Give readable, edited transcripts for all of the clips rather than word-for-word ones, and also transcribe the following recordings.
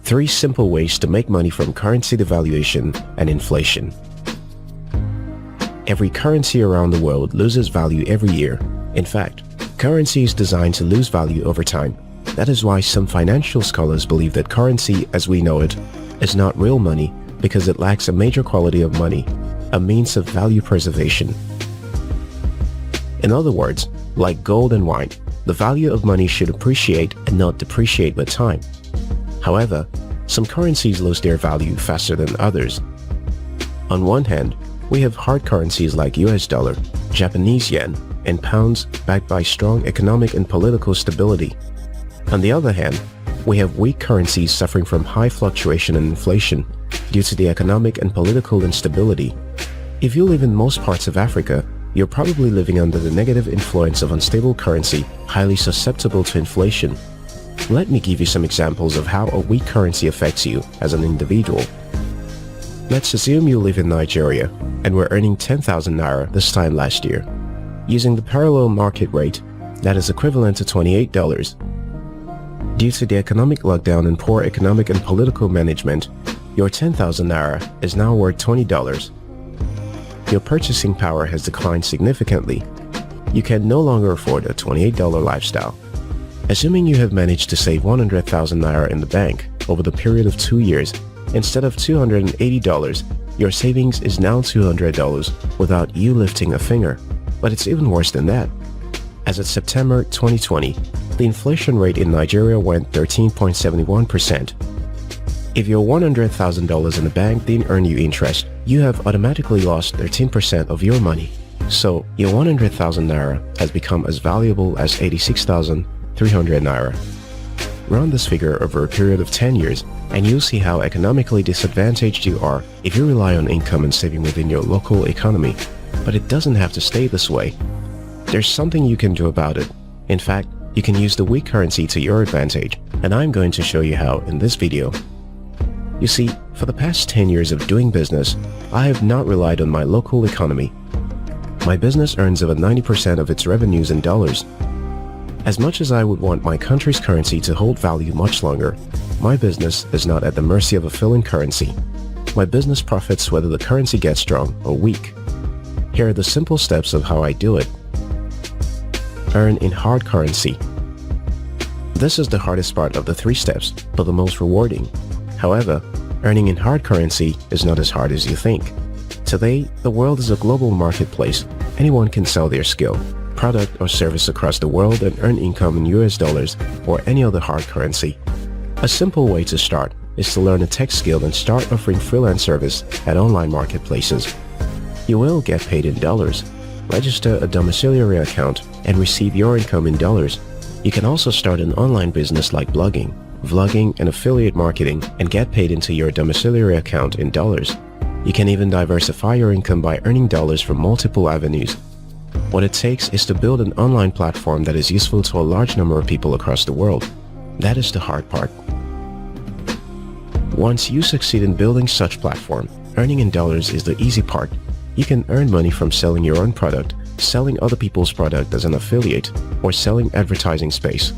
3 simple ways to make money from currency devaluation and inflation. Every currency around the world loses value every year. In fact, currency is designed to lose value over time. That is why some financial scholars believe that currency as we know it is not real money because it lacks a major quality of money, a means of value preservation. In other words, like gold and wine, the value of money should appreciate and not depreciate with time. However, some currencies lose their value faster than others. On one hand, we have hard currencies like US dollar, Japanese yen, and pounds backed by strong economic and political stability. On the other hand, we have weak currencies suffering from high fluctuation and inflation due to the economic and political instability. If you live in most parts of Africa, you're probably living under the negative influence of unstable currency, highly susceptible to inflation. Let me give you some examples of how a weak currency affects you as an individual. Let's assume you live in Nigeria and were earning 10,000 naira this time last year. Using the parallel market rate, that is equivalent to $28. Due to the economic lockdown and poor economic and political management, your 10,000 naira is now worth $20. Your purchasing power has declined significantly. You can no longer afford a $28 lifestyle. Assuming you have managed to save 100,000 naira in the bank over the period of 2 years, instead of $280, your savings is now $200 without you lifting a finger. But it's even worse than that. As of September 2020, the inflation rate in Nigeria went 13.71%. If your $100,000 in the bank didn't earn you interest, you have automatically lost 13% of your money. So your 100,000 naira has become as valuable as 86,300 naira. Round this figure over a period of 10 years and you'll see how economically disadvantaged you are if you rely on income and saving within your local economy. But it doesn't have to stay this way. There's something you can do about it. In fact, you can use the weak currency to your advantage, and I'm going to show you how in this video. You see, for the past 10 years of doing business, I have not relied on my local economy. My business earns over 90% of its revenues in dollars. As much as I would want my country's currency to hold value much longer, my business is not at the mercy of a foreign currency. My business profits whether the currency gets strong or weak. Here are the simple steps of how I do it. Earn in hard currency. This is the hardest part of the 3 steps, but the most rewarding. However, earning in hard currency is not as hard as you think. Today, the world is a global marketplace. Anyone can sell their skill, product or service across the world and earn income in US dollars or any other hard currency. A simple way to start is to learn a tech skill and start offering freelance service at online marketplaces. You will get paid in dollars. Register a domiciliary account and receive your income in dollars. You can also start an online business like blogging, vlogging, and affiliate marketing and get paid into your domiciliary account in dollars. You can even diversify your income by earning dollars from multiple avenues. What it takes is to build an online platform that is useful to a large number of people across the world. That is the hard part. Once you succeed in building such platform, earning in dollars is the easy part. You can earn money from selling your own product, selling other people's product as an affiliate, or selling advertising space.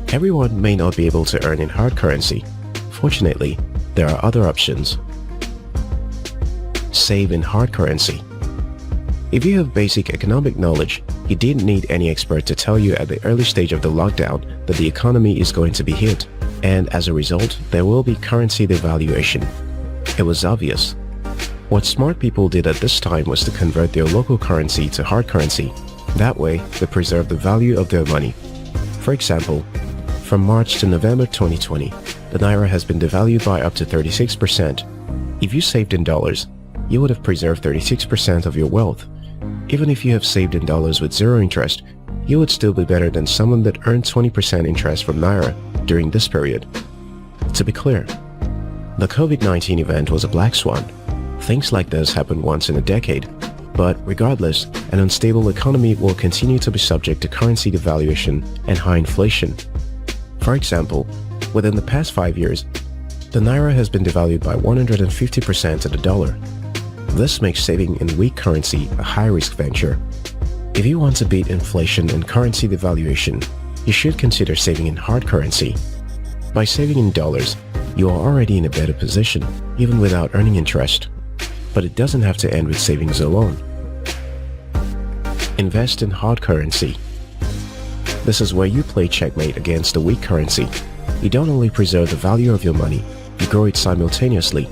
Everyone may not be able to earn in hard currency. Fortunately, there are other options. Save in hard currency. If you have basic economic knowledge, you didn't need any expert to tell you at the early stage of the lockdown that the economy is going to be hit, and as a result, there will be currency devaluation. It was obvious. What smart people did at this time was to convert their local currency to hard currency. That way, they preserved the value of their money. For example, from March to November 2020, the Naira has been devalued by up to 36%. If you saved in dollars, you would have preserved 36% of your wealth. Even if you have saved in dollars with 0 interest, you would still be better than someone that earned 20% interest from Naira during this period. To be clear, the COVID-19 event was a black swan. Things like this happen once in a decade, but regardless, an unstable economy will continue to be subject to currency devaluation and high inflation. For example, within the past 5 years, the Naira has been devalued by 150% to the dollar. This makes saving in weak currency a high-risk venture. If you want to beat inflation and currency devaluation, you should consider saving in hard currency. By saving in dollars, You are already in a better position, even without earning interest. But it doesn't have to end with savings alone. Invest in hard currency. This is where you play checkmate against a weak currency. You don't only preserve the value of your money, you grow it simultaneously.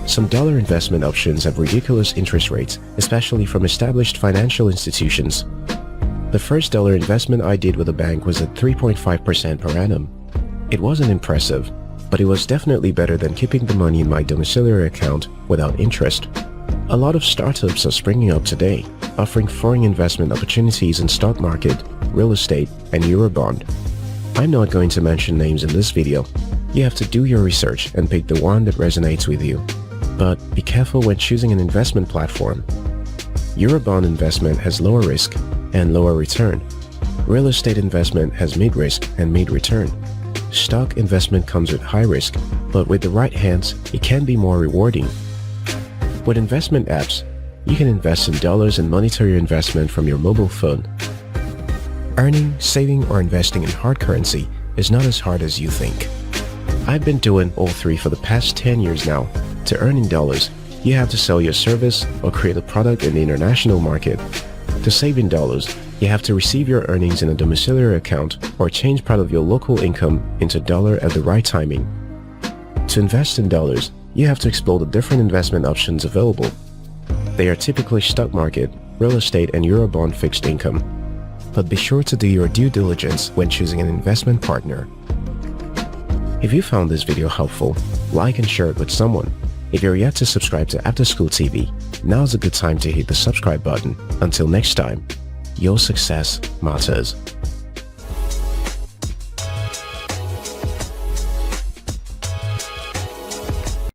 Some dollar investment options have ridiculous interest rates, especially from established financial institutions. The first dollar investment I did with a bank was at 3.5% per annum. It wasn't impressive, but it was definitely better than keeping the money in my domiciliary account without interest. A lot of startups are springing up today, offering foreign investment opportunities in stock market, real estate, and Eurobond. I'm not going to mention names in this video. You have to do your research and pick the one that resonates with you. But be careful when choosing an investment platform. Eurobond investment has lower risk and lower return. Real estate investment has mid-risk and mid-return. Stock investment comes with high risk, but with the right hands, it can be more rewarding. With investment apps, you can invest in dollars and monitor your investment from your mobile phone. Earning, saving, or investing in hard currency is not as hard as you think. I've been doing all three for the past 10 years now. To earn in dollars, you have to sell your service or create a product in the international market. To save in dollars, you have to receive your earnings in a domiciliary account or change part of your local income into dollar at the right timing. To invest in dollars, you have to explore the different investment options available. They are typically stock market, real estate, and Eurobond fixed income. But be sure to do your due diligence when choosing an investment partner. If you found this video helpful, like and share it with someone. If you're yet to subscribe to After School TV, now's a good time to hit the subscribe button. Until next time, your success matters.